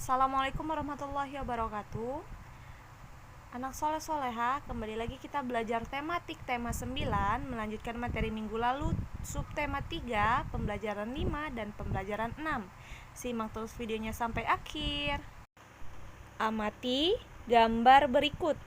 Assalamualaikum warahmatullahi wabarakatuh. Anak soleh soleha, kembali lagi kita belajar tematik tema 9, melanjutkan materi minggu lalu subtema 3, pembelajaran 5 dan pembelajaran 6. Simak terus videonya sampai akhir. Amati gambar berikut.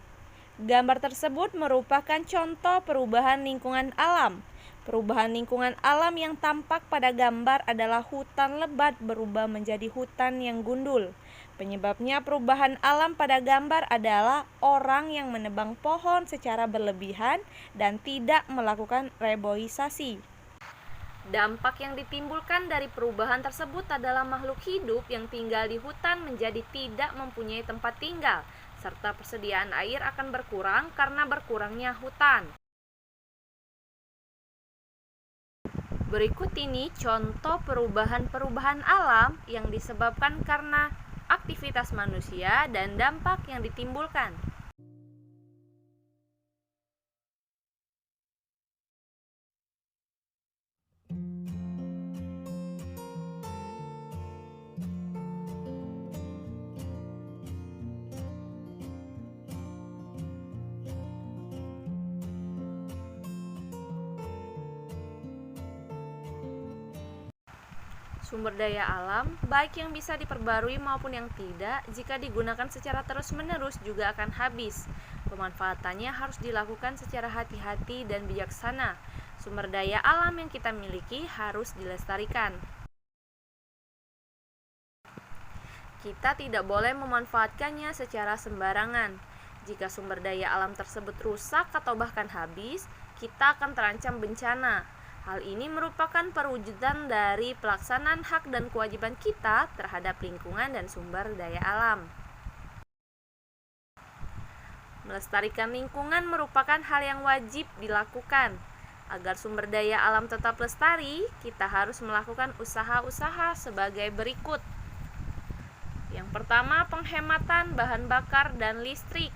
Gambar tersebut merupakan contoh perubahan lingkungan alam. Perubahan lingkungan alam yang tampak pada gambar adalah hutan lebat berubah menjadi hutan yang gundul. Penyebabnya perubahan alam pada gambar adalah orang yang menebang pohon secara berlebihan dan tidak melakukan reboisasi. Dampak yang ditimbulkan dari perubahan tersebut adalah makhluk hidup yang tinggal di hutan menjadi tidak mempunyai tempat tinggal, serta persediaan air akan berkurang karena berkurangnya hutan. Berikut ini contoh perubahan-perubahan alam yang disebabkan karena aktivitas manusia dan dampak yang ditimbulkan. Sumber daya alam, baik yang bisa diperbarui maupun yang tidak, jika digunakan secara terus-menerus juga akan habis. Pemanfaatannya harus dilakukan secara hati-hati dan bijaksana. Sumber daya alam yang kita miliki harus dilestarikan. Kita tidak boleh memanfaatkannya secara sembarangan. Jika sumber daya alam tersebut rusak atau bahkan habis, kita akan terancam bencana. Hal ini merupakan perwujudan dari pelaksanaan hak dan kewajiban kita terhadap lingkungan dan sumber daya alam. Melestarikan lingkungan merupakan hal yang wajib dilakukan. Agar sumber daya alam tetap lestari, kita harus melakukan usaha-usaha sebagai berikut. Yang pertama, penghematan bahan bakar dan listrik.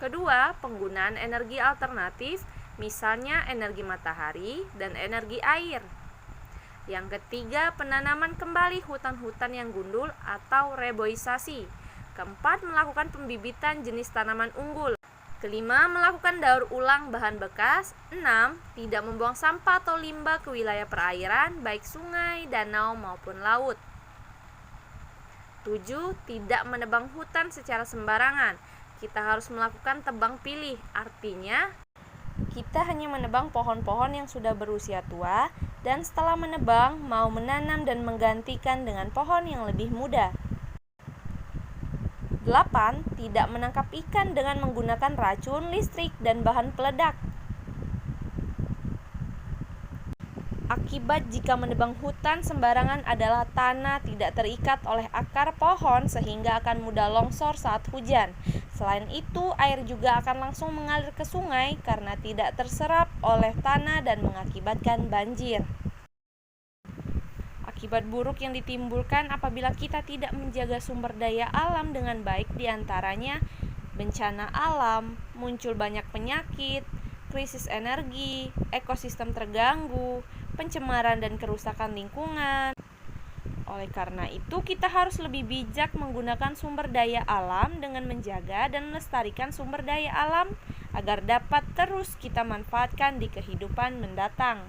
Kedua, penggunaan energi alternatif, misalnya energi matahari dan energi air. Yang ketiga, penanaman kembali hutan-hutan yang gundul atau reboisasi. Keempat, melakukan pembibitan jenis tanaman unggul. Kelima, melakukan daur ulang bahan bekas. 6. Tidak membuang sampah atau limbah ke wilayah perairan, baik sungai, danau maupun laut. 7. Tidak menebang hutan secara sembarangan. Kita harus melakukan tebang pilih, artinya kita hanya menebang pohon-pohon yang sudah berusia tua dan setelah menebang mau menanam dan menggantikan dengan pohon yang lebih muda. 8. Tidak menangkap ikan dengan menggunakan racun, listrik, dan bahan peledak. Akibat jika menebang hutan sembarangan adalah tanah tidak terikat oleh akar pohon sehingga akan mudah longsor saat hujan. Selain itu, air juga akan langsung mengalir ke sungai karena tidak terserap oleh tanah dan mengakibatkan banjir. Akibat buruk yang ditimbulkan apabila kita tidak menjaga sumber daya alam dengan baik, diantaranya bencana alam, muncul banyak penyakit, krisis energi, ekosistem terganggu, pencemaran dan kerusakan lingkungan. Oleh karena itu, kita harus lebih bijak menggunakan sumber daya alam dengan menjaga dan melestarikan sumber daya alam agar dapat terus kita manfaatkan di kehidupan mendatang.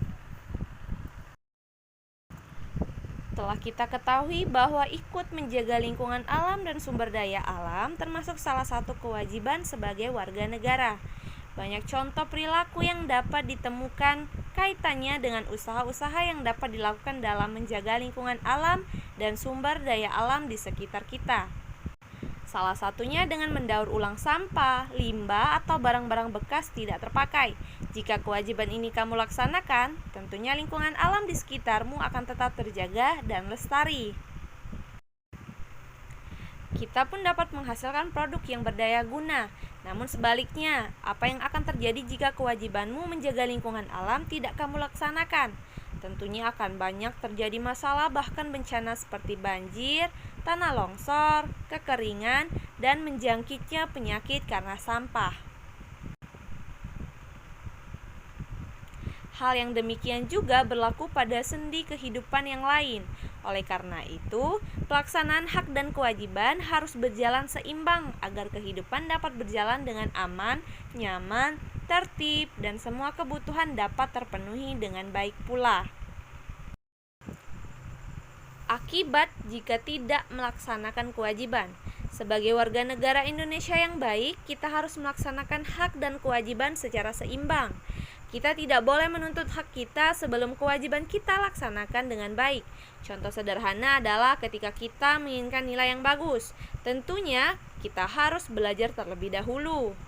Telah kita ketahui bahwa ikut menjaga lingkungan alam dan sumber daya alam termasuk salah satu kewajiban sebagai warga negara. Banyak contoh perilaku yang dapat ditemukan kaitannya dengan usaha-usaha yang dapat dilakukan dalam menjaga lingkungan alam dan sumber daya alam di sekitar kita. Salah satunya dengan mendaur ulang sampah, limbah, atau barang-barang bekas tidak terpakai. Jika kewajiban ini kamu laksanakan, tentunya lingkungan alam di sekitarmu akan tetap terjaga dan lestari. Kita pun dapat menghasilkan produk yang berdaya guna. Namun sebaliknya, apa yang akan terjadi jika kewajibanmu menjaga lingkungan alam tidak kamu laksanakan? Tentunya akan banyak terjadi masalah, bahkan bencana seperti banjir, tanah longsor, kekeringan, dan menjangkitnya penyakit karena sampah. Hal yang demikian juga berlaku pada sendi kehidupan yang lain. Oleh karena itu, pelaksanaan hak dan kewajiban harus berjalan seimbang agar kehidupan dapat berjalan dengan aman, nyaman, tertib, dan semua kebutuhan dapat terpenuhi dengan baik pula. Akibat jika tidak melaksanakan kewajiban. Sebagai warga negara Indonesia yang baik, kita harus melaksanakan hak dan kewajiban secara seimbang. Kita tidak boleh menuntut hak kita sebelum kewajiban kita laksanakan dengan baik. Contoh sederhana adalah ketika kita menginginkan nilai yang bagus. Tentunya kita harus belajar terlebih dahulu.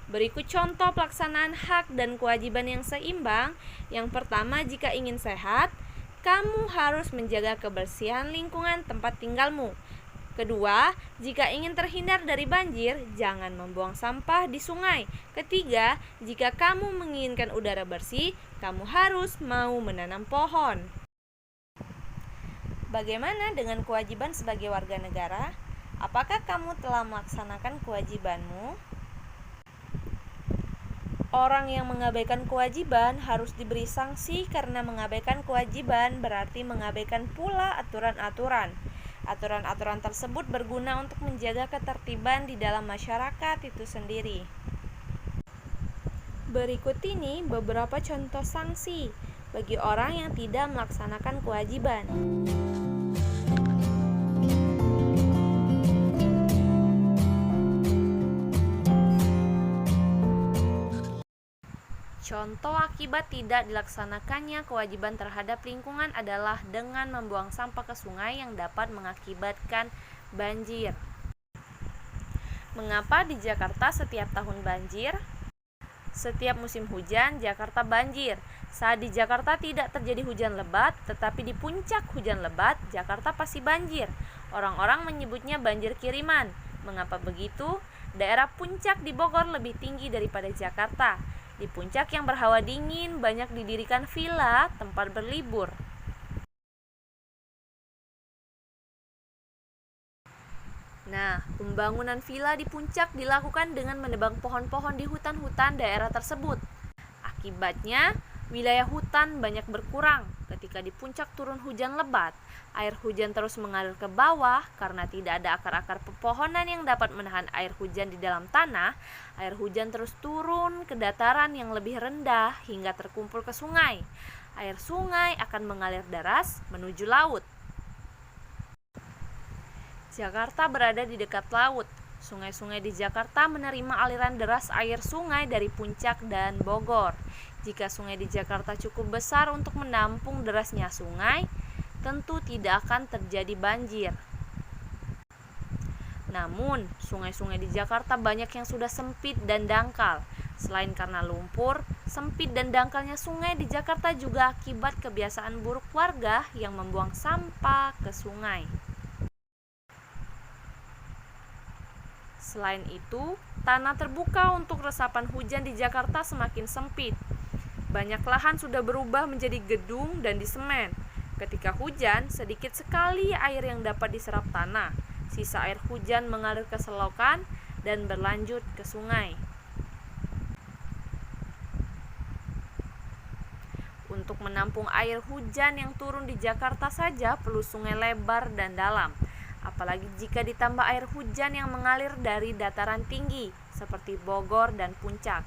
Berikut contoh pelaksanaan hak dan kewajiban yang seimbang. Yang pertama, jika ingin sehat, kamu harus menjaga kebersihan lingkungan tempat tinggalmu. Kedua, jika ingin terhindar dari banjir, jangan membuang sampah di sungai. Ketiga, jika kamu menginginkan udara bersih, kamu harus mau menanam pohon. Bagaimana dengan kewajiban sebagai warga negara? Apakah kamu telah melaksanakan kewajibanmu? Orang yang mengabaikan kewajiban harus diberi sanksi karena mengabaikan kewajiban berarti mengabaikan pula aturan-aturan. Aturan-aturan tersebut berguna untuk menjaga ketertiban di dalam masyarakat itu sendiri. Berikut ini beberapa contoh sanksi bagi orang yang tidak melaksanakan kewajiban. Contoh akibat tidak dilaksanakannya kewajiban terhadap lingkungan adalah dengan membuang sampah ke sungai yang dapat mengakibatkan banjir. Mengapa di Jakarta setiap tahun banjir? Setiap musim hujan, Jakarta banjir. Saat di Jakarta tidak terjadi hujan lebat, tetapi di puncak hujan lebat, Jakarta pasti banjir. Orang-orang menyebutnya banjir kiriman. Mengapa begitu? Daerah puncak di Bogor lebih tinggi daripada Jakarta. Di puncak yang berhawa dingin, banyak didirikan villa, tempat berlibur. Nah, pembangunan villa di puncak dilakukan dengan menebang pohon-pohon di hutan-hutan daerah tersebut. Akibatnya, wilayah hutan banyak berkurang. Ketika di puncak turun hujan lebat, air hujan terus mengalir ke bawah karena tidak ada akar-akar pepohonan yang dapat menahan air hujan di dalam tanah. Air hujan terus turun ke dataran yang lebih rendah hingga terkumpul ke sungai. Air sungai akan mengalir deras menuju laut. Jakarta berada di dekat laut. Sungai-sungai di Jakarta menerima aliran deras air sungai dari Puncak dan Bogor. Jika sungai di Jakarta cukup besar untuk menampung derasnya sungai, tentu tidak akan terjadi banjir. Namun, sungai-sungai di Jakarta banyak yang sudah sempit dan dangkal. Selain karena lumpur, sempit dan dangkalnya sungai di Jakarta juga akibat kebiasaan buruk warga yang membuang sampah ke sungai. Selain itu, tanah terbuka untuk resapan hujan di Jakarta semakin sempit. Banyak lahan sudah berubah menjadi gedung dan disemen. Ketika hujan, sedikit sekali air yang dapat diserap tanah. Sisa air hujan mengalir ke selokan dan berlanjut ke sungai. Untuk menampung air hujan yang turun di Jakarta saja perlu sungai lebar dan dalam. Apalagi jika ditambah air hujan yang mengalir dari dataran tinggi seperti Bogor dan Puncak.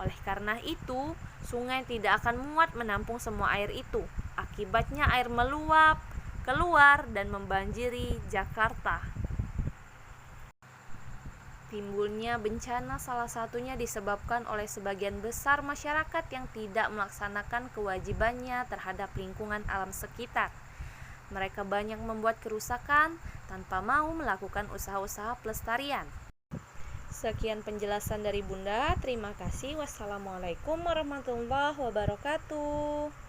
Oleh karena itu, sungai tidak akan muat menampung semua air itu. Akibatnya air meluap keluar dan membanjiri Jakarta. Timbulnya bencana salah satunya disebabkan oleh sebagian besar masyarakat yang tidak melaksanakan kewajibannya terhadap lingkungan alam sekitar. Mereka banyak membuat kerusakan tanpa mau melakukan usaha-usaha pelestarian. Sekian penjelasan dari Bunda. Terima kasih. Wassalamualaikum warahmatullahi wabarakatuh.